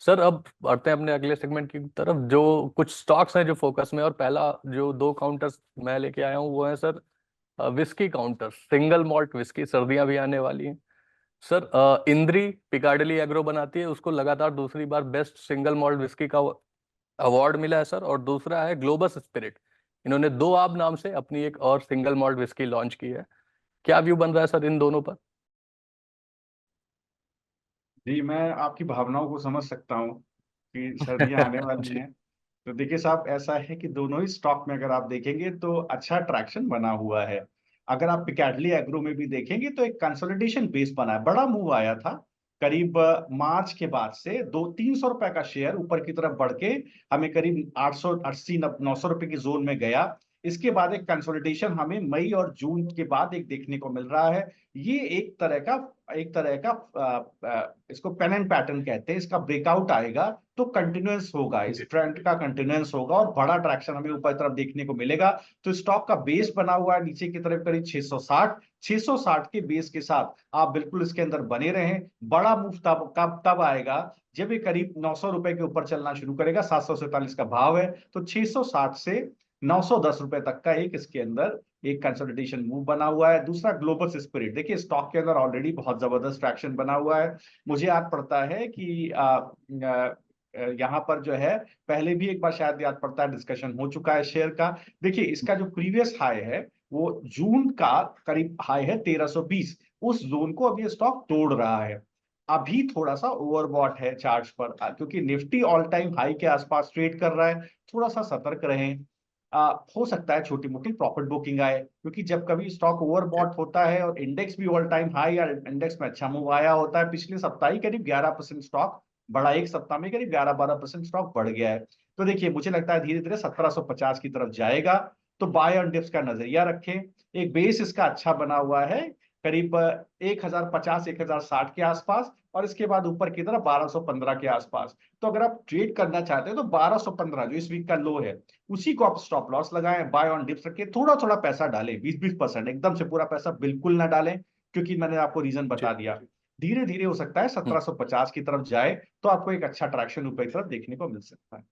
Sir अब बढ़ते हैं अपने अगले सेगमेंट की तरफ, जो कुछ स्टॉक्स हैं जो फोकस में। और पहला जो दो काउंटर्स मैं लेके आया हूँ वो है sir whisky counter, single malt whisky. सर्दियां भी आने वाली हैं सर। इंद्री पिकाडली एग्रो बनाती है, उसको लगातार दूसरी बार बेस्ट सिंगल मॉल्ट विस्की का अवार्ड मिला है सर। और दूसरा है ग्लोबस स्पिरिट, इन्होंने दो आब नाम से अपनी एक और सिंगल मॉल्ट विस्की लॉन्च की है। क्या व्यू बन रहा है सर इन दोनों पर? जी, मैं आपकी भावनाओं को समझ सकता हूँ कि सर्दियां आने वाली जी। हैं। तो देखिए साहब, ऐसा है कि दोनों ही स्टॉक में अगर आप देखेंगे तो अच्छा ट्रैक्शन बना हुआ है। अगर आप पिकाडली एग्रो में भी देखेंगे तो एक कंसोलिडेशन बेस बना है, बड़ा मूव आया था। करीब मार्च के बाद से 200-300 रुपए का शेयर ऊपर की तरफ बढ़ के हमें करीब 880-900 रुपए की जोन में गया। इसके बाद एक कंसोलिडेशन हमें मई और जून के बाद एक देखने को मिल रहा है। ये एक तरह का इसको पेन एंड पैटर्न कहते हैं। इसका ब्रेकआउट आएगा तो कंटिन्यूअस होगा, इस जी। ट्रेंड का कंटिन्यूअस होगा और बड़ा ट्रैक्शन हमें ऊपर तरफ देखने को मिलेगा। तो स्टॉक का बेस बना हुआ है नीचे की तरफ करीब 660 के बेस के साथ आप बिल्कुल इसके अंदर बने रहें। बड़ा मूव तब आएगा जब ये करीब 900 रुपए के ऊपर चलना शुरू करेगा। 747 का भाव है, तो 660 से 910 रुपए तक का एक इसके अंदर एक कंसोलिडेशन मूव बना हुआ है। दूसरा ग्लोबल स्पिरिट, देखिए स्टॉक के अंदर ऑलरेडी बहुत जबरदस्त ट्रैक्शन बना हुआ है। मुझे याद पड़ता है कि यहाँ पर जो है पहले भी एक बार शायद याद पड़ता है डिस्कशन हो चुका है शेयर का। देखिए इसका जो प्रीवियस हाई है वो जून का करीब हाई है 1320। उस जोन को अभी स्टॉक तोड़ रहा है। अभी थोड़ा सा ओवरबॉट है चार्ट्स पर, क्योंकि निफ्टी ऑल टाइम हाई के आसपास ट्रेड कर रहा है। थोड़ा सा सतर्क रहें। हो सकता है छोटी मोटी प्रॉफिट बुकिंग आए, क्योंकि जब कभी स्टॉक ओवरबॉट होता है और इंडेक्स भी ऑल टाइम हाई या इंडेक्स में अच्छा मूव आया होता है, पिछले सप्ताह ही करीब 11% स्टॉक बढ़ा, एक सप्ताह में करीब 11-12% स्टॉक बढ़ गया है। तो देखिए मुझे लगता है धीरे धीरे 1750 की तरफ जाएगा। तो बाय ऑन डिप्स का नजरिया रखें। एक बेस इसका अच्छा बना हुआ है करीब 1050-1060 के आसपास, और इसके बाद ऊपर की तरफ 1215 के आसपास। तो अगर आप ट्रेड करना चाहते हैं तो 1215 जो इस वीक का लो है उसी को आप स्टॉप लॉस लगाएं, बाय ऑन डिप्स रखें, थोड़ा थोड़ा पैसा डालें, 20-20%, एकदम से पूरा पैसा बिल्कुल ना डालें, क्योंकि मैंने आपको रीजन जी। बता दिया। धीरे धीरे हो सकता है हम्म। 1750 की तरफ जाए तो आपको एक अच्छा ट्रैक्शन ऊपर की तरफ देखने को मिल सकता है।